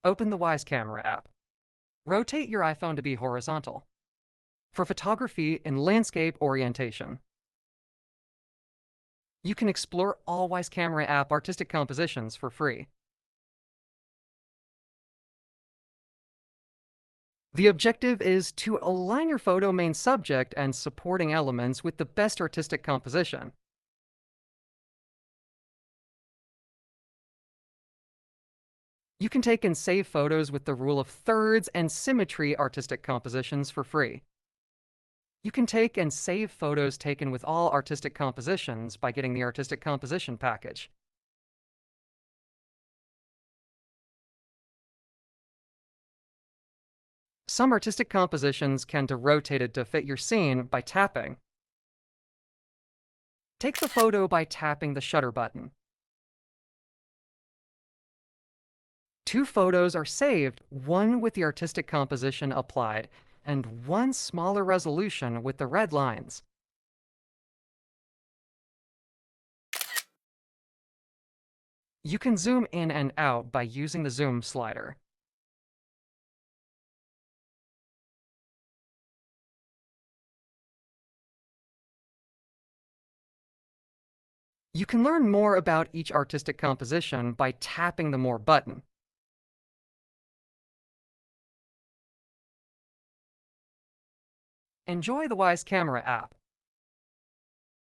Open the Wise Camera app. Rotate your iPhone to be horizontal. For photography in landscape orientation. You can explore all Wise Camera app artistic compositions for free. The objective is to align your photo main subject and supporting elements with the best artistic composition. You can take and save photos with the rule of thirds and symmetry artistic compositions for free. You can take and save photos taken with all artistic compositions by getting the artistic composition package. Some artistic compositions can be rotated to fit your scene by tapping. Take the photo by tapping the shutter button. Two photos are saved, one with the artistic composition applied, and one smaller resolution with the red lines. You can zoom in and out by using the zoom slider. You can learn more about each artistic composition by tapping the More button. Enjoy the Wise Camera app.